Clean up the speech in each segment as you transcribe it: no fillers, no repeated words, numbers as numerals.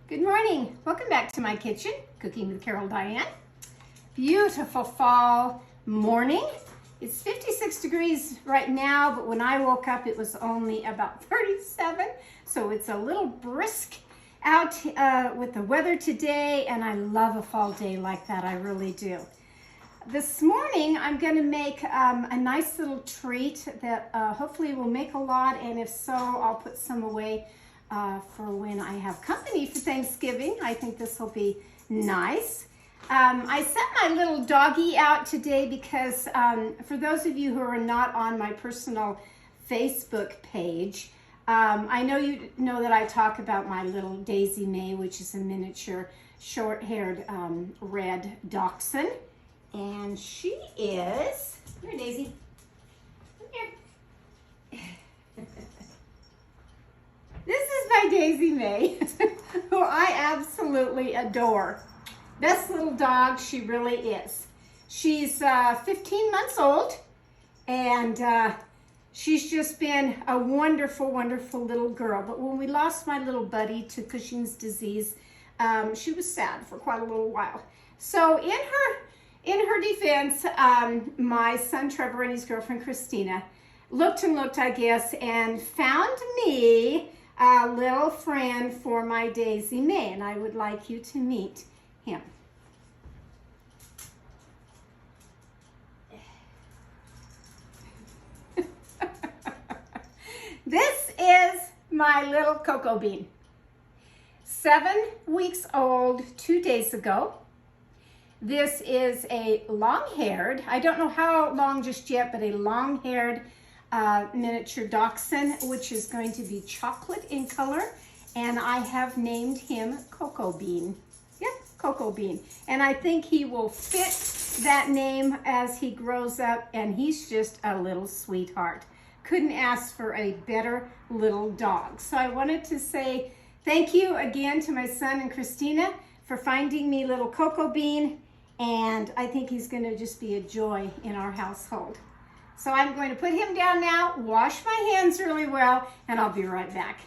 Good morning. Welcome back to my kitchen, Cooking with Carol Diane. Beautiful fall morning. It's 56 degrees right now, but when I woke up, it was only about 37. So it's a little brisk out with the weather today, and I love a fall day like that. I really do. This morning, I'm going to make a nice little treat that hopefully will make a lot, and if so, I'll put some away for when I have company for Thanksgiving. I think this will be nice. I sent my little doggy out today because for those of you who are not on my personal Facebook page, I know you know that I talk about my little Daisy May, which is a miniature short-haired red dachshund. And she is, come here Daisy, come here. This is my Daisy May, who I absolutely adore. Best little dog she really is. She's 15 months old, and she's just been a wonderful, wonderful little girl. But when we lost my little buddy to Cushing's disease, she was sad for quite a little while. So in her defense, my son Trevor and his girlfriend Christina looked and looked, I guess, and found me a little friend for my Daisy May, and I would like you to meet him. This is my little Cocoa Bean. 7 weeks old 2 days ago. This is a long-haired, I don't know how long just yet, but a long-haired miniature dachshund, which is going to be chocolate in color, and I have named him Cocoa Bean. Yep, Cocoa Bean. And I think he will fit that name as he grows up, and he's just a little sweetheart. Couldn't ask for a better little dog. So I wanted to say thank you again to my son and Christina for finding me little Cocoa Bean, and I think he's going to just be a joy in our household. So I'm going to put him down now, wash my hands really well, and I'll be right back.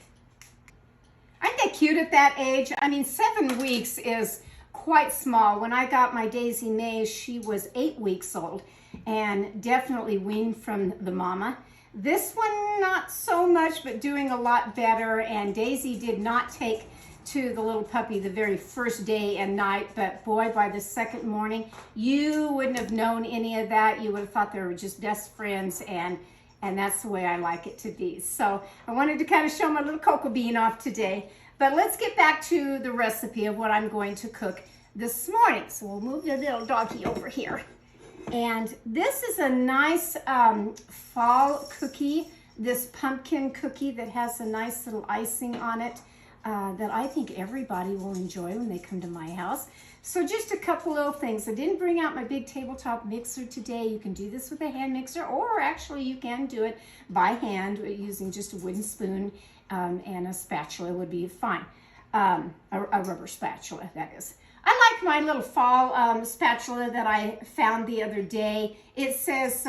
Aren't they cute at that age? I mean, 7 weeks is quite small. When I got my Daisy May, she was 8 weeks old and definitely weaned from the mama. This one, not so much, but doing a lot better, and Daisy did not take to the little puppy the very first day and night, but boy, by the second morning, you wouldn't have known any of that. You would have thought they were just best friends, and that's the way I like it to be. So I wanted to kind of show my little Cocoa Bean off today, but let's get back to the recipe of what I'm going to cook this morning. So we'll move the little doggy over here. And this is a nice fall cookie, this pumpkin cookie that has a nice little icing on it. That I think everybody will enjoy when they come to my house. So just a couple little things. I didn't bring out my big tabletop mixer today. You can do this with a hand mixer, or actually you can do it by hand using just a wooden spoon and a spatula would be fine. A rubber spatula, that is. I like my little fall spatula that I found the other day. It says,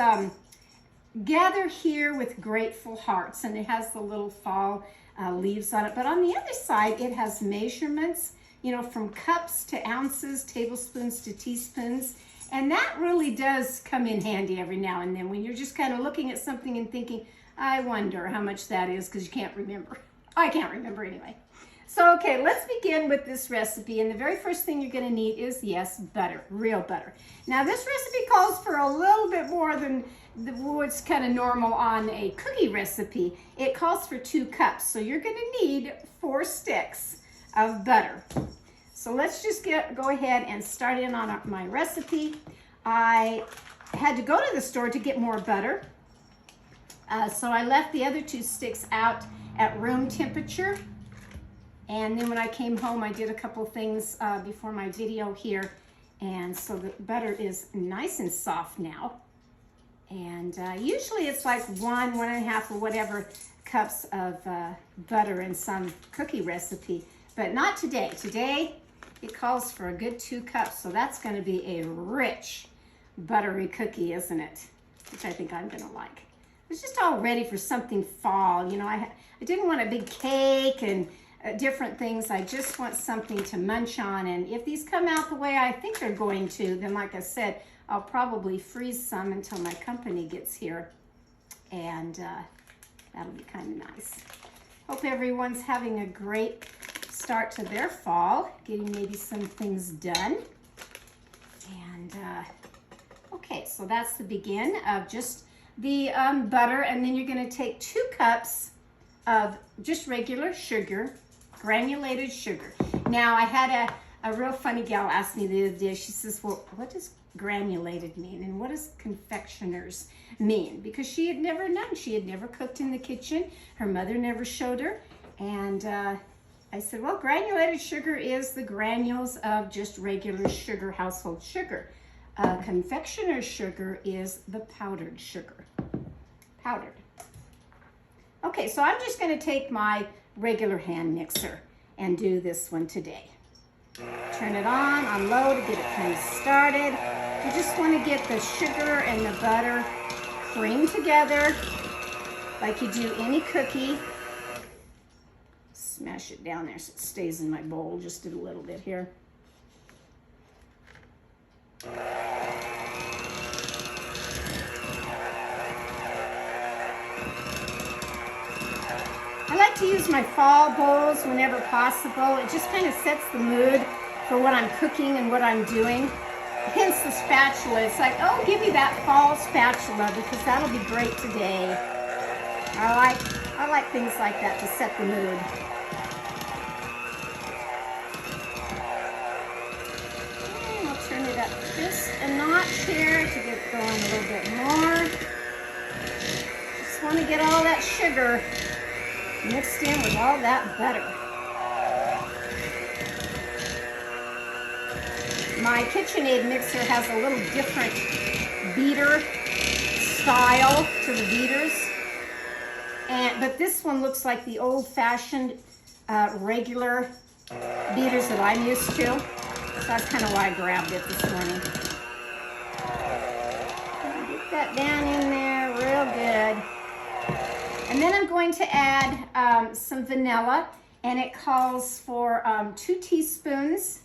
gather here with grateful hearts, and it has the little fall leaves on it, but on the other side it has measurements, you know, from cups to ounces, tablespoons to teaspoons, and that really does come in handy every now and then when you're just kind of looking at something and thinking, I wonder how much that is, because you can't remember. I can't remember anyway. So okay, let's begin with this recipe, and the very first thing you're going to need is, yes, butter, real butter. Now this recipe calls for a little bit more than what's kind of normal on a cookie recipe. It calls for 2 cups, so you're going to need 4 sticks of butter. So let's just go ahead and start in on my recipe. I had to go to the store to get more butter, so I left the other 2 sticks out at room temperature. And then when I came home, I did a couple things before my video here, and so the butter is nice and soft now. And usually it's like 1.5, or whatever cups of butter in some cookie recipe, but not today. Today it calls for a good 2 cups, so that's going to be a rich buttery cookie, isn't it? Which I think I'm going to like. It's just all ready for something fall. You know, I didn't want a big cake and different things. I just want something to munch on, and if these come out the way I think they're going to, then like I said, I'll probably freeze some until my company gets here, and that'll be kind of nice. Hope everyone's having a great start to their fall, getting maybe some things done. And okay, so that's the begin of just the butter, and then you're going to take 2 cups of just regular sugar, granulated sugar. Now, I had a real funny gal ask me the other day. She says, well, what does granulated mean, and what does confectioners mean? Because she had never known. She had never cooked in the kitchen. Her mother never showed her. And I said, well, granulated sugar is the granules of just regular sugar, household sugar. Confectioner's sugar is the powdered sugar. Powdered. Okay, so I'm just going to take my regular hand mixer and do this one today. Turn it on low to get it kind of started. You just want to get the sugar and the butter creamed together like you do any cookie. Smash it down there so it stays in my bowl just a little bit here. I like to use my fall bowls whenever possible. It just kind of sets the mood for what I'm cooking and what I'm doing. Hence the spatula. It's like, oh, give me that fall spatula because that'll be great today. I like things like that to set the mood. And I'll turn it up just a notch here to get going a little bit more. Just want to get all that sugar mixed in with all that butter. My KitchenAid mixer has a little different beater style to the beaters, but this one looks like the old-fashioned regular beaters that I'm used to. So that's kind of why I grabbed it this morning. Get that down in there real good. And then I'm going to add some vanilla, and it calls for 2 teaspoons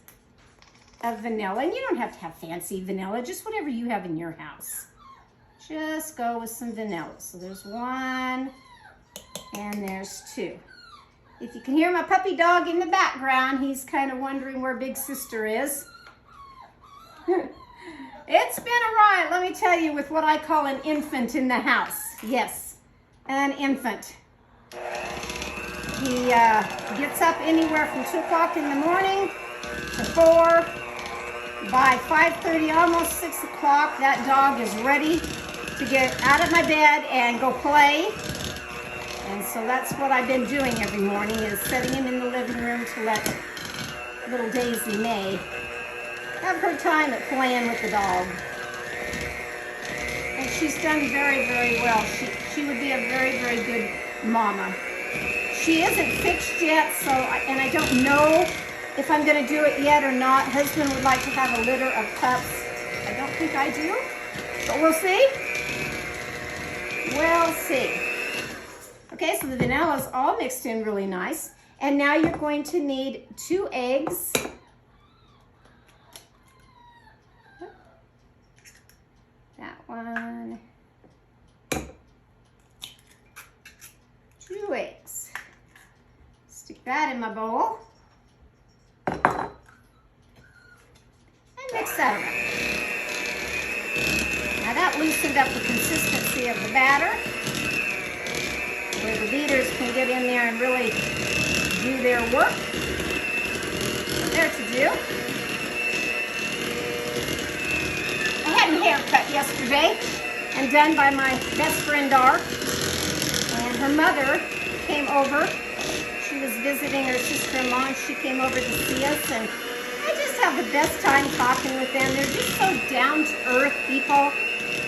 of vanilla. And you don't have to have fancy vanilla, just whatever you have in your house. Just go with some vanilla. So there's 1 and there's 2. If you can hear my puppy dog in the background, he's kind of wondering where Big Sister is. It's been a riot, let me tell you, with what I call an infant in the house. Yes, an infant. He gets up anywhere from 2 o'clock in the morning to 4. By 5:30, almost 6 o'clock, that dog is ready to get out of my bed and go play. And so that's what I've been doing every morning, is setting him in the living room to let little Daisy May have her time at playing with the dog. And she's done very, very well. She would be a very, very good mama. She isn't fixed yet, so and I don't know if I'm going to do it yet or not. Husband would like to have a litter of pups. I don't think I do, but we'll see. We'll see. Okay, so the vanilla is all mixed in really nice. And now you're going to need 2 eggs. That one. 2 eggs. Stick that in my bowl. And mix that around. Now that loosened up the consistency of the batter, where the beaters can get in there and really do their work. There to do. I had a haircut yesterday and done by my best friend Dark, and her mother came over. She was visiting her sister-in-law, and she came over to see us, and I just have the best time talking with them. They're just so down-to-earth people,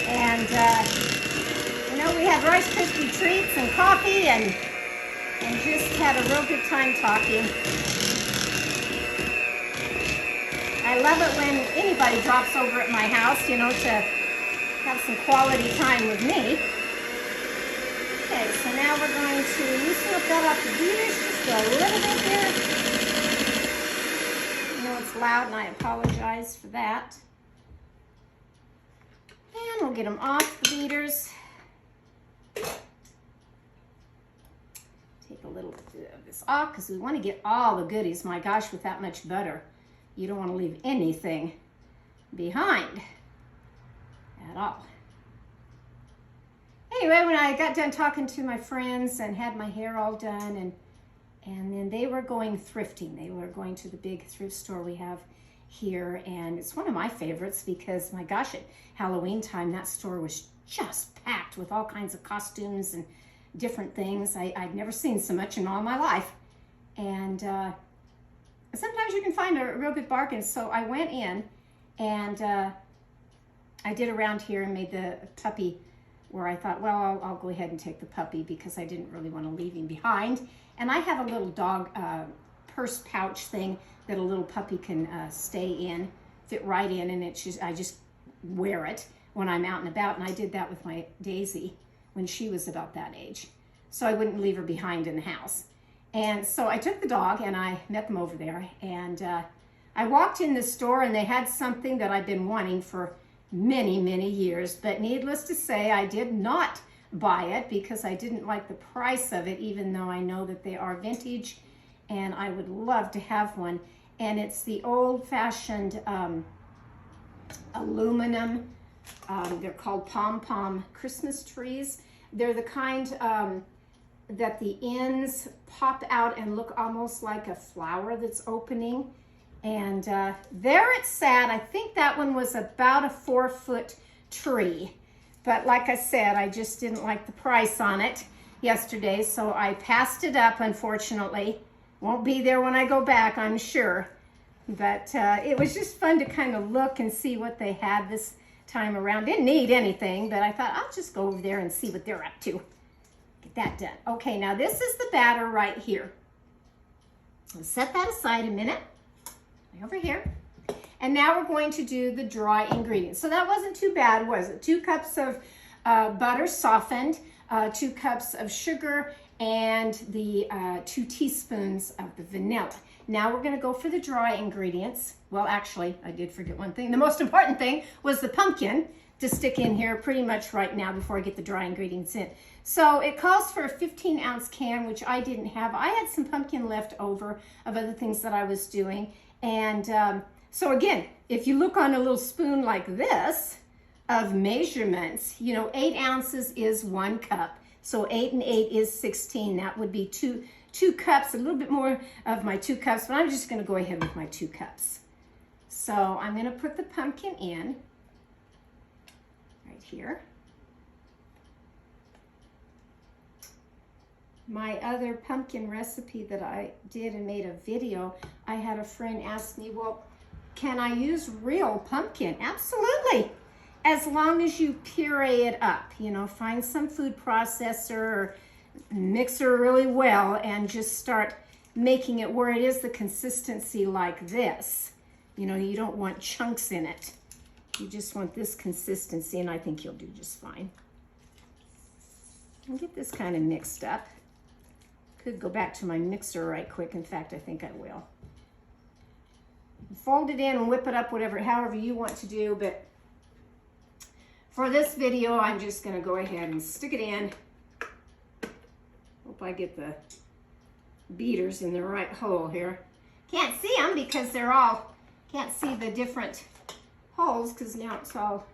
and you know, we had Rice Krispie treats and coffee, and just had a real good time talking. I love it when anybody drops over at my house, you know, to have some quality time with me. Okay, so now we're going to loosen up that up the beaters just a a little bit here. I know it's loud and I apologize for that. And we'll get them off the beaters. Take a little bit of this off because we want to get all the goodies. My gosh, with that much butter, you don't want to leave anything behind at all. Anyway, when I got done talking to my friends and had my hair all done, and then they were going thrifting. They were going to the big thrift store we have here, and it's one of my favorites because, my gosh, at Halloween time, that store was just packed with all kinds of costumes and different things. I'd never seen so much in all my life. And sometimes you can find a real good bargain. So I went in and I did around here and made the puppy where I thought, well, I'll go ahead and take the puppy because I didn't really want to leave him behind. And I have a little dog purse pouch thing that a little puppy can stay in, fit right in, and I just wear it when I'm out and about. And I did that with my Daisy when she was about that age, so I wouldn't leave her behind in the house. And so I took the dog and I met them over there, and I walked in the store and they had something that I've been wanting for many, many years, but needless to say, I did not buy it because I didn't like the price of it, even though I know that they are vintage and I would love to have one. And it's the old-fashioned aluminum, they're called pom-pom Christmas trees. They're the kind that the ends pop out and look almost like a flower that's opening. And there it sat. I think that one was about a 4-foot tree. But like I said, I just didn't like the price on it yesterday, so I passed it up, unfortunately. Won't be there when I go back, I'm sure. But it was just fun to kind of look and see what they had this time around. Didn't need anything, but I thought I'll just go over there and see what they're up to. Get that done. Okay, now this is the batter right here. I'll set that aside a minute. Over here. And now we're going to do the dry ingredients. So that wasn't too bad, was it? 2 cups of butter softened, 2 cups of sugar, and the 2 teaspoons of the vanilla. Now we're going to go for the dry ingredients. Well, actually, I did forget one thing. The most important thing was the pumpkin to stick in here pretty much right now before I get the dry ingredients in. So it calls for a 15-ounce can, which I didn't have. I had some pumpkin left over of other things that I was doing. And so again, if you look on a little spoon like this of measurements, you know, 8 ounces is 1 cup. So 8 and 8 is 16. That would be two cups, a little bit more of my 2 cups, but I'm just going to go ahead with my 2 cups. So I'm going to put the pumpkin in right here. My other pumpkin recipe that I did and made a video, I had a friend ask me, well, can I use real pumpkin? Absolutely. As long as you puree it up, you know, find some food processor or mixer really well and just start making it where it is the consistency like this. You know, you don't want chunks in it. You just want this consistency, and I think you'll do just fine. And get this kind of mixed up. Could go back to my mixer right quick. In fact, I think I will. Fold it in and whip it up, however you want to do, but for this video, I'm just gonna go ahead and stick it in. Hope I get the beaters in the right hole here. Can't see them because can't see the different holes because now it's all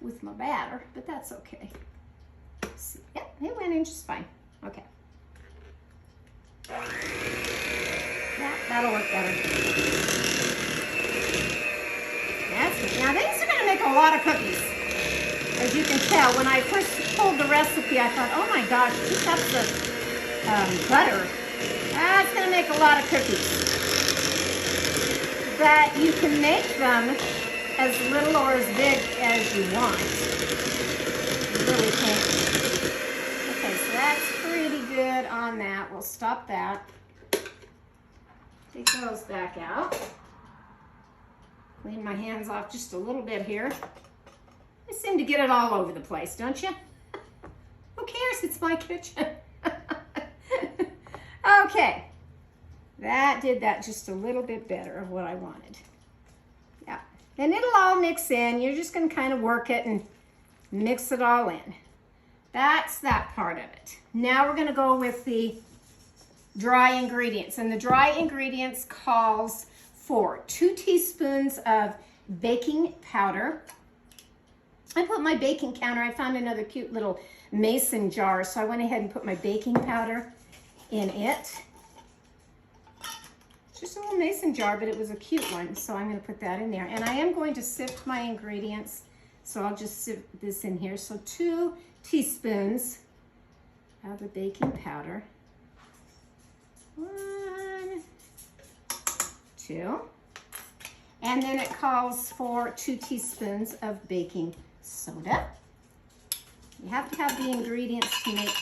with my batter, but that's okay. Let's see. Yep, it went in just fine. Okay. Yeah, that'll work better. That's good. Now these are going to make a lot of cookies. As you can tell, when I first pulled the recipe, I thought, oh my gosh, 2 cups of butter. That's going to make a lot of cookies. But you can make them as little or as big as you want. You really can. Okay, so that's pretty good on that. We'll stop that. Take those back out. Clean my hands off just a little bit here. I seem to get it all over the place, don't you? Who cares? It's my kitchen. Okay, That did that just a little bit better of what I wanted. Yeah, and it'll all mix in. You're just gonna kind of work it and mix it all in. That's that part of it. Now we're gonna go with the dry ingredients, and the dry ingredients calls for 2 teaspoons of baking powder. I put my baking counter, I found another cute little mason jar, so I went ahead and put my baking powder in it. Just a little mason jar, but it was a cute one, so I'm going to put that in there. And I am going to sift my ingredients, so I'll just sift this in here. So 2 teaspoons of the baking powder. 1, 2. And then it calls for 2 teaspoons of baking soda. You have to have the ingredients to make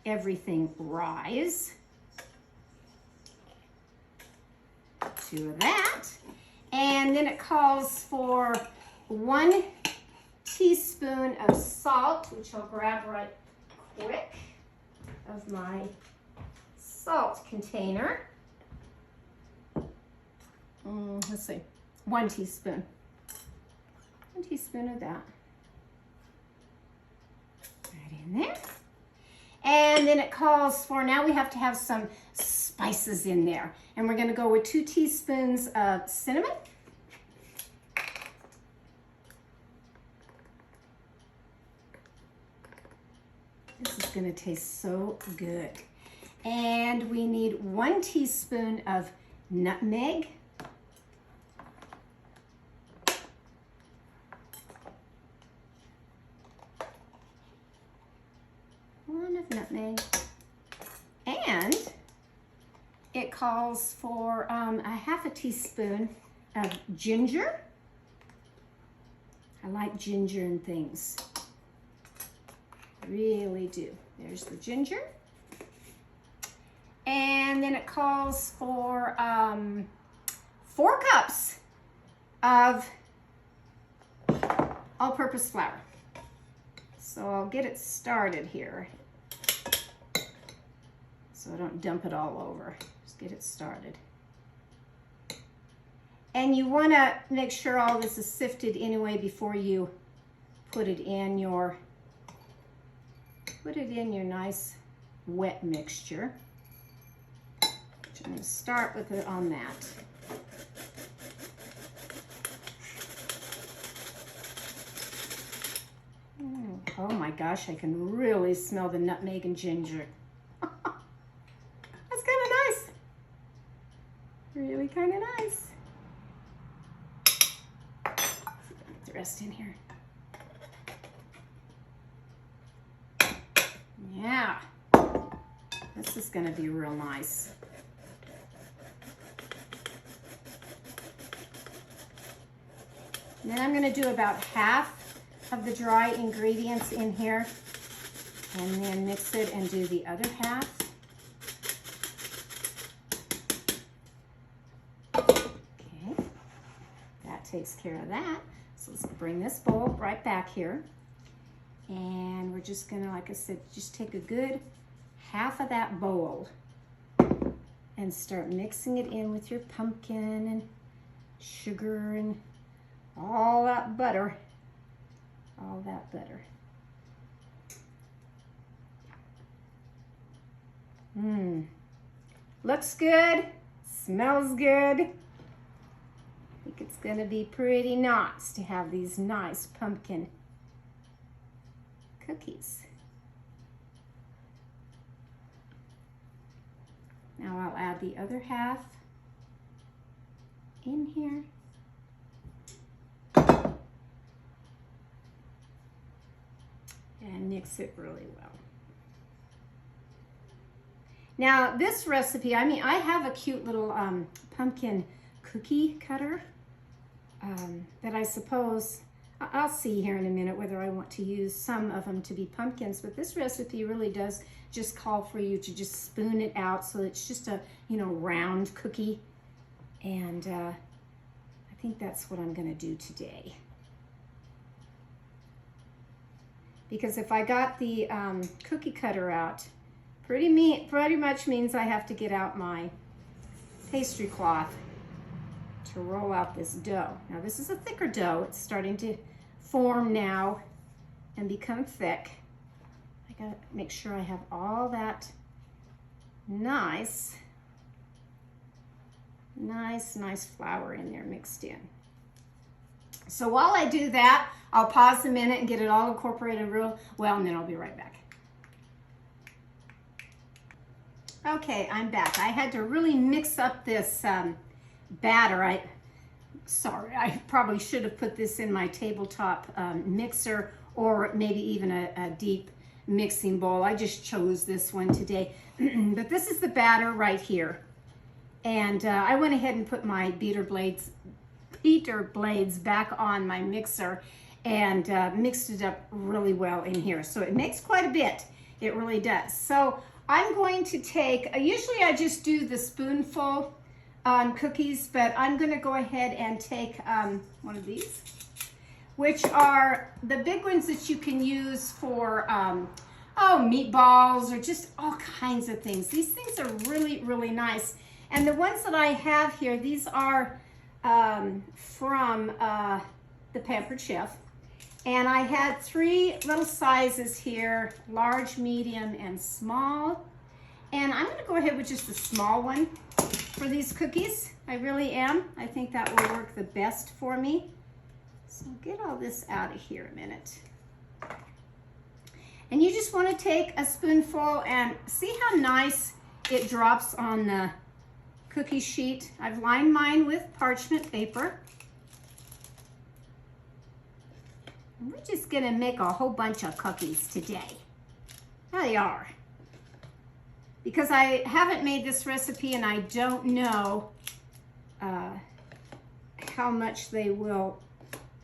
everything rise. 2 of that. And then it calls for 1 teaspoon of salt, which I'll grab right quick of my salt container. Let's see, 1 teaspoon. 1 teaspoon of that. Right in there. And then it calls for, now we have to have some spices in there. And we're going to go with 2 teaspoons of cinnamon. This is going to taste so good. And we need 1 teaspoon of nutmeg. Nutmeg. And it calls for a 1/2 teaspoon of ginger. I like ginger and things. Really do. There's the ginger. And then it calls for 4 cups of all-purpose flour. So I'll get it started here, so I don't dump it all over. Just get it started. And you want to make sure all this is sifted anyway before you put it in your nice wet mixture. I'm going to start with it on that. Oh my gosh, I can really smell the nutmeg and ginger. That's kind of nice. Really kind of nice. Put the rest in here. Yeah. This is going to be real nice. And then I'm going to do about 1/2 of the dry ingredients in here, and then mix it and do the other 1/2. Okay, that takes care of that. So let's bring this bowl right back here, and we're just gonna, like I said, just take a good 1/2 of that bowl and start mixing it in with your pumpkin and sugar and all that butter. All that butter. Looks good, smells good. I think it's gonna be pretty nice to have these nice pumpkin cookies. Now I'll add the other 1/2 in here. And mix it really well. Now this recipe, I mean, I have a cute little pumpkin cookie cutter that I suppose, I'll see here in a minute whether I want to use some of them to be pumpkins, but this recipe really does just call for you to just spoon it out so it's just a, round cookie. And I think that's what I'm gonna do today. Because if I got the cookie cutter out, pretty much means I have to get out my pastry cloth to roll out this dough. Now this is a thicker dough. It's starting to form now and become thick. I gotta make sure I have all that nice flour in there mixed in. So while I do that, I'll pause a minute and get it all incorporated real well, and then I'll be right back. Okay, I'm back. I had to really mix up this batter. I probably should have put this in my tabletop mixer, or maybe even a deep mixing bowl. I just chose this one today. But this is the batter right here. And I went ahead and put my beater blades back on my mixer and mixed it up really well in here. So it makes quite a bit. It really does. So I'm going to take, usually I just do the spoonful on cookies, but I'm going to go ahead and take one of these, which are the big ones that you can use for meatballs or just all kinds of things. These things are really, really nice. And the ones that I have here, these are from the Pampered Chef. And I had 3 little sizes here, large, medium, and small. And I'm gonna go ahead with just the small one for these cookies. I really am. I think that will work the best for me. So get all this out of here a minute. And you just wanna take a spoonful and see how nice it drops on the cookie sheet. I've lined mine with parchment paper. And we're just gonna make a whole bunch of cookies today. There they are. Because I haven't made this recipe and I don't know how much they will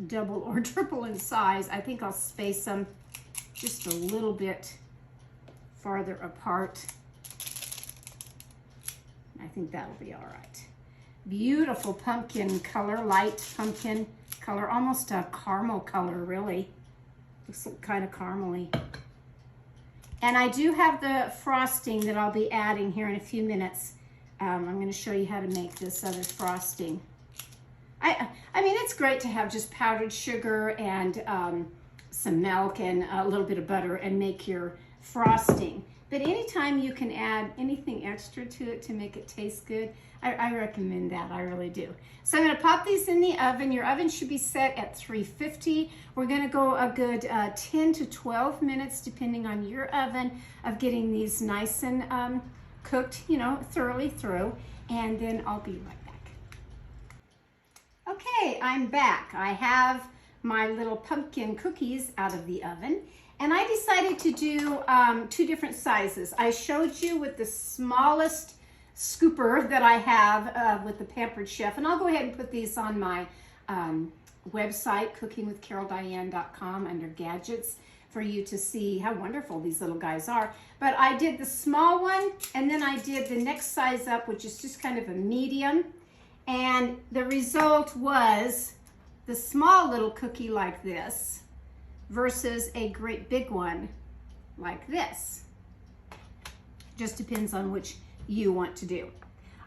double or triple in size, I think I'll space them just a little bit farther apart. I think that'll be all right. Beautiful pumpkin color, light pumpkin color, almost a caramel color, really. Looks kind of caramely. And I do have the frosting that I'll be adding here in a few minutes. I'm going to show you how to make this other frosting. I mean, it's great to have just powdered sugar and some milk and a little bit of butter and make your frosting. But anytime you can add anything extra to it to make it taste good, I recommend that, I really do. So I'm gonna pop these in the oven. Your oven should be set at 350. We're gonna go a good 10 to 12 minutes, depending on your oven, of getting these nice and cooked, you know, thoroughly through. And then I'll be right back. Okay, I'm back. I have my little pumpkin cookies out of the oven. And I decided to do 2 different sizes. I showed you with the smallest scooper that I have with the Pampered Chef. And I'll go ahead and put these on my website, cookingwithcaroldiane.com, under gadgets, for you to see how wonderful these little guys are. But I did the small one, and then I did the next size up, which is just kind of a medium. And the result was the small little cookie like this versus a great big one like this. Just depends on which you want to do.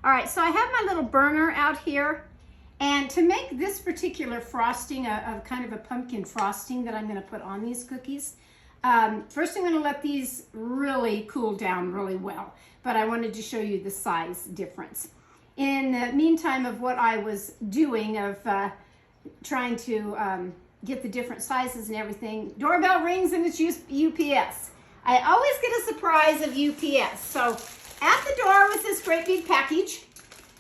All right, so I have my little burner out here, and to make this particular frosting, a kind of a pumpkin frosting that I'm going to put on these cookies, first I'm going to let these really cool down really well, but I wanted to show you the size difference. In the meantime of what I was doing of trying to get the different sizes and everything, doorbell rings and it's UPS. I always get a surprise of UPS. So at the door was this great big package,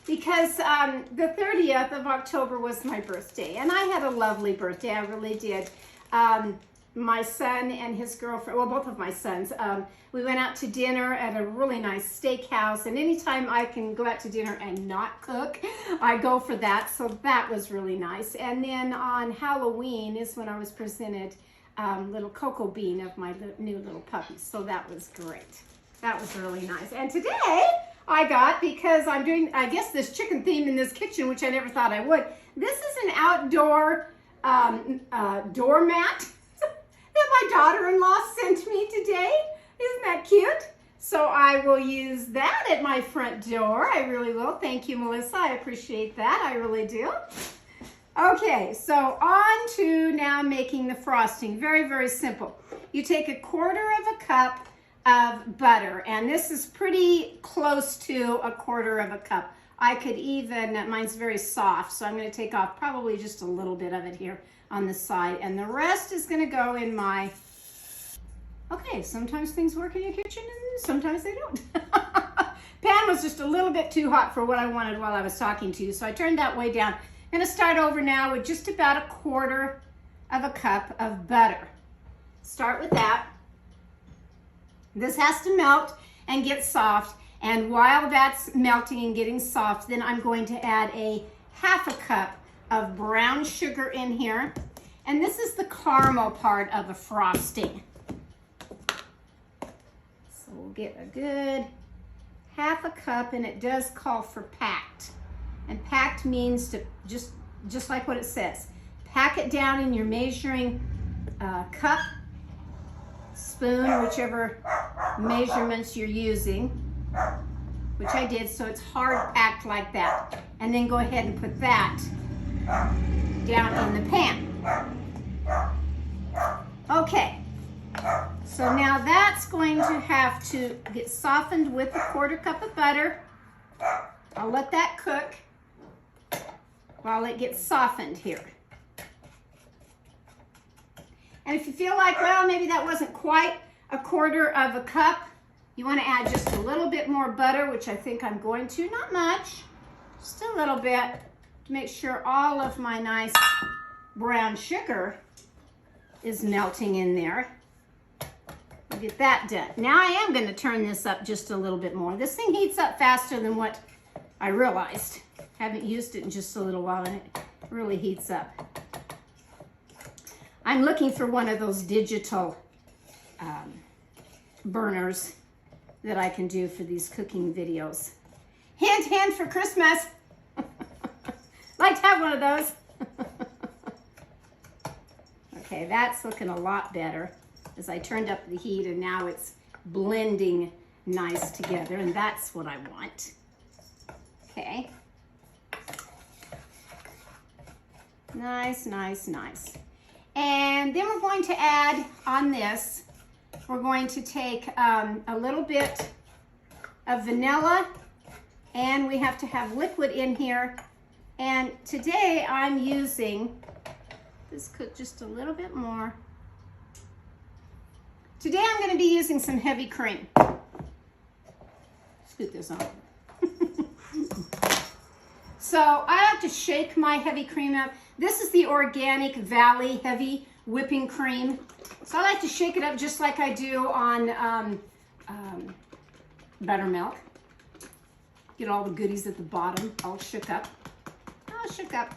because the 30th of October was my birthday, and I had a lovely birthday, I really did. My son and his girlfriend, well, both of my sons, we went out to dinner at a really nice steakhouse, and anytime I can go out to dinner and not cook, I go for that, so that was really nice. And then on Halloween is when I was presented little cocoa bean of my new little puppies, so that was great. That was really nice. And today I got, because I'm doing, I guess, this chicken theme in this kitchen, which I never thought I would, this is an outdoor doormat that my daughter-in-law sent me today. Isn't that cute? So I will use that at my front door. I really will. Thank you, Melissa. I appreciate that. I really do. Okay, so on to now making the frosting. Very, very simple. You take 1/4 cup of butter, and this is pretty close to 1/4 cup. I could even, mine's very soft, so I'm going to take off probably just a little bit of it here on the side, and the rest is going to go in my, okay, sometimes things work in your kitchen and sometimes they don't. Pan was just a little bit too hot for what I wanted while I was talking to you, so I turned that way down. I'm going to start over now with just about 1/4 cup of butter. Start with that. This has to melt and get soft. And while that's melting and getting soft, then I'm going to add 1/2 cup of brown sugar in here. And this is the caramel part of a frosting. So we'll get a good 1/2 cup, and it does call for packed. And packed means to just like what it says. Pack it down in your measuring cup, spoon, whichever measurements you're using, which I did, so it's hard packed like that. And then go ahead and put that down in the pan. Okay, so now that's going to have to get softened with 1/4 cup of butter. I'll let that cook while it gets softened here. And if you feel like, well, maybe that wasn't quite 1/4 cup, you want to add just a little bit more butter, which I think I'm going to, not much, just a little bit, to make sure all of my nice brown sugar is melting in there. We'll get that done. Now I am going to turn this up just a little bit more. This thing heats up faster than what I realized. Haven't used it in just a little while, and it really heats up. I'm looking for one of those digital burners that I can do for these cooking videos. Hint for Christmas. Like to have one of those. Okay, that's looking a lot better as I turned up the heat, and now it's blending nice together, and that's what I want. Okay. Nice, nice, nice. And then we're going to add on this, we're going to take a little bit of vanilla, and we have to have liquid in here. And today I'm using, this cook just a little bit more. Today I'm going to be using some heavy cream. Scoot this on. So I have to shake my heavy cream up. This is the Organic Valley Heavy Whipping Cream. So I like to shake it up just like I do on buttermilk. Get all the goodies at the bottom all shook up. All shook up.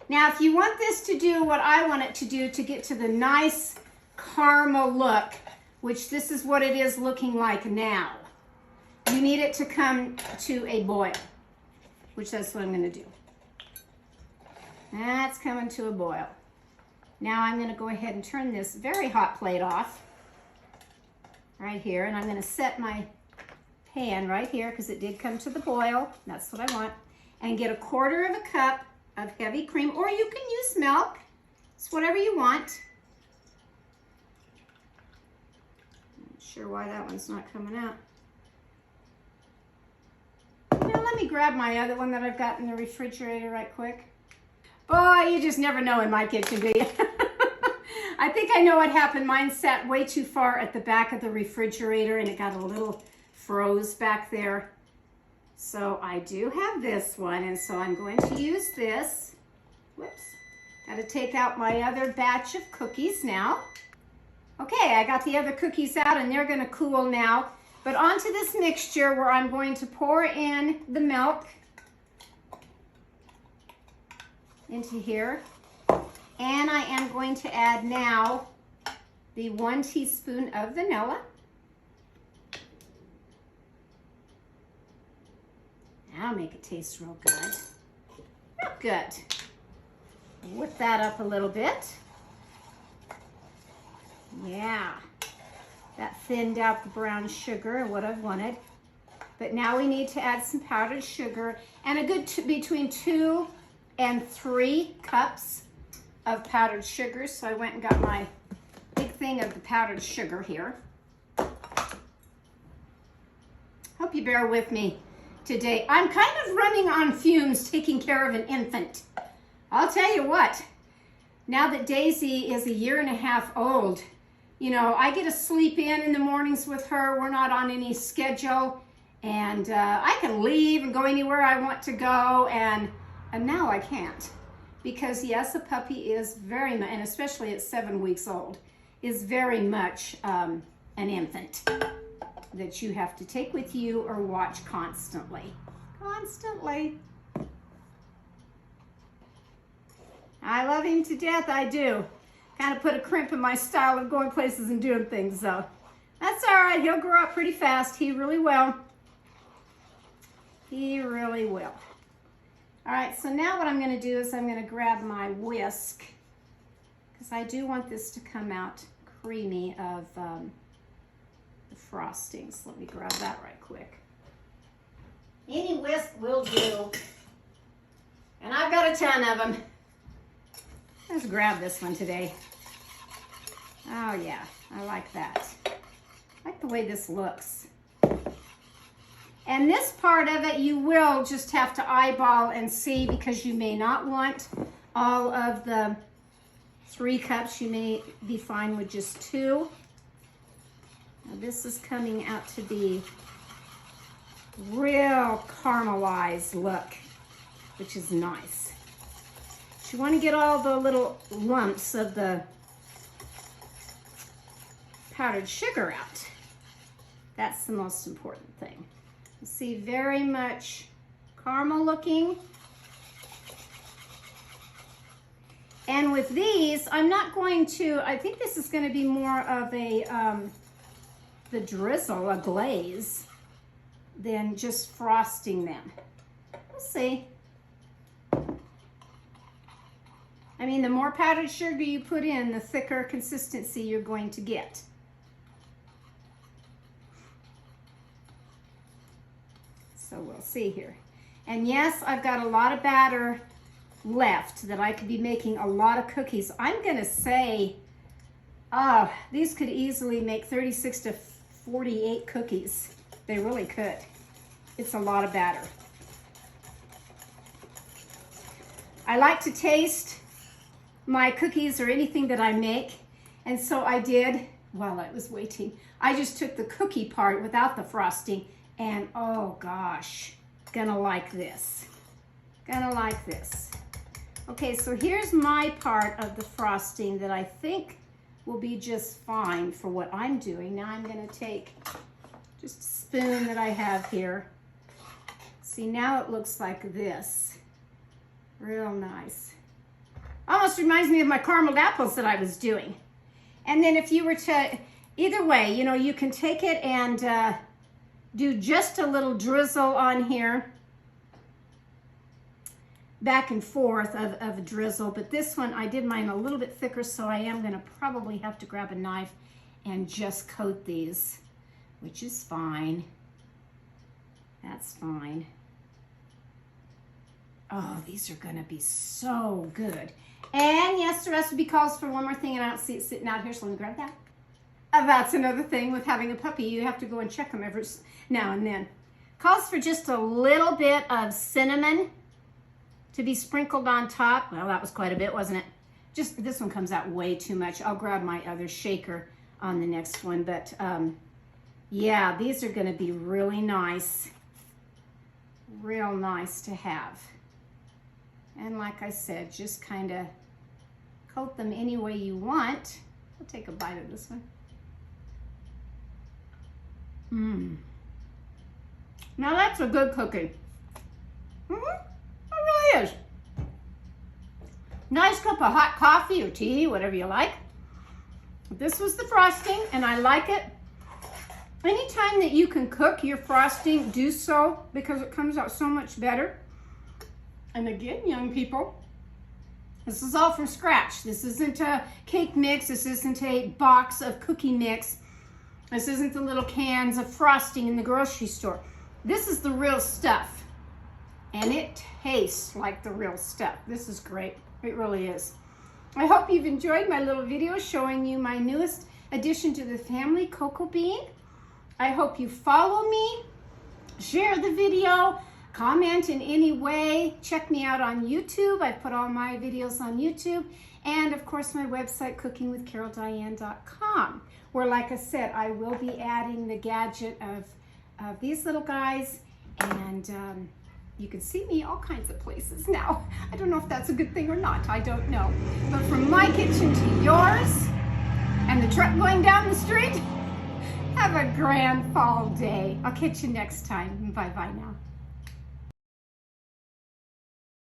Now if you want this to do what I want it to do to get to the nice caramel look, which this is what it is looking like now, you need it to come to a boil, which that's what I'm going to do. That's coming to a boil. Now I'm going to go ahead and turn this very hot plate off right here, and I'm going to set my pan right here because it did come to the boil. That's what I want. And get 1/4 cup of heavy cream, or you can use milk. It's whatever you want. Not sure why that one's not coming out. Now let me grab my other one that I've got in the refrigerator right quick. Boy, you just never know in my kitchen, do you? I think I know what happened. Mine sat way too far at the back of the refrigerator, and it got a little froze back there. So I do have this one, and so I'm going to use this. Whoops. Got to take out my other batch of cookies now. Okay, I got the other cookies out, and they're going to cool now. But onto this mixture where I'm going to pour in the milk into here. And I am going to add now the 1 teaspoon of vanilla. That'll make it taste real good. Real good. Whip that up a little bit. Yeah, that thinned out the brown sugar, what I wanted. But now we need to add some powdered sugar and a good between 2 and 3 cups of powdered sugar. So I went and got my big thing of the powdered sugar here. Hope you bear with me today. I'm kind of running on fumes taking care of an infant. I'll tell you what, now that Daisy is 1.5 years old, you know, I get to sleep in the mornings with her. We're not on any schedule, and I can leave and go anywhere I want to go, and now I can't. Because yes, a puppy is very much, and especially at 7 weeks old, is very much an infant that you have to take with you or watch constantly. Constantly. I love him to death, I do. Kind of put a crimp in my style of going places and doing things, so that's all right. He'll grow up pretty fast. He really will. He really will. All right, so now what I'm going to do is I'm going to grab my whisk, because I do want this to come out creamy of the frostings. Let me grab that right quick. Any whisk will do. And I've got a ton of them. Let's grab this one today. Oh yeah, I like that. I like the way this looks. And this part of it you will just have to eyeball and see, because you may not want all of the 3 cups. You may be fine with just 2. Now this is coming out to be real caramelized look, which is nice. You want to get all the little lumps of the powdered sugar out. That's the most important thing. You see, very much caramel looking. And with these, I'm not going to, I think this is going to be more of a, the drizzle, a glaze, than just frosting them. We'll see. I mean, the more powdered sugar you put in, the thicker consistency you're going to get. So we'll see here. And yes, I've got a lot of batter left that I could be making a lot of cookies. I'm going to say, these could easily make 36 to 48 cookies. They really could. It's a lot of batter. I like to taste my cookies or anything that I make, and so I did while I was waiting. I just took the cookie part without the frosting, and oh gosh, gonna like this. Gonna like this. Okay, so here's my part of the frosting that I think will be just fine for what I'm doing. Now I'm gonna take just a spoon that I have here. See, now it looks like this. Real nice. Almost reminds me of my carameled apples that I was doing. And then if you were to, either way, you know, you can take it and do just a little drizzle on here. Back and forth of a drizzle. But this one, I did mine a little bit thicker, so I am going to probably have to grab a knife and just coat these, which is fine. That's fine. Oh, these are going to be so good. And yes, the recipe calls for one more thing, and I don't see it sitting out here, so let me grab that. That's another thing with having a puppy. You have to go and check them every now and then. Calls for just a little bit of cinnamon to be sprinkled on top. Well, that was quite a bit, wasn't it? Just this one comes out way too much. I'll grab my other shaker on the next one. But yeah, these are going to be really nice. Real nice to have. And like I said, just kind of coat them any way you want. I'll take a bite of this one. Now that's a good cookie. It really is. Nice cup of hot coffee or tea, whatever you like. This was the frosting, and I like it. Anytime that you can cook your frosting, do so, because it comes out so much better. And again, young people, This is all from scratch. This isn't a cake mix. This isn't a box of cookie mix. This isn't the little cans of frosting in the grocery store. This is the real stuff. And it tastes like the real stuff. This is great. It really is. I hope you've enjoyed my little video showing you my newest addition to the family, cocoa bean. I hope you follow me, share the video, comment in any way. Check me out on YouTube. I put all my videos on YouTube. And of course my website, cookingwithcaroldiane.com, where, like I said, I will be adding the gadget of these little guys. And you can see me all kinds of places now. I don't know if that's a good thing or not. I don't know. But from my kitchen to yours and the truck going down the street, have a grand fall day. I'll catch you next time. Bye-bye now.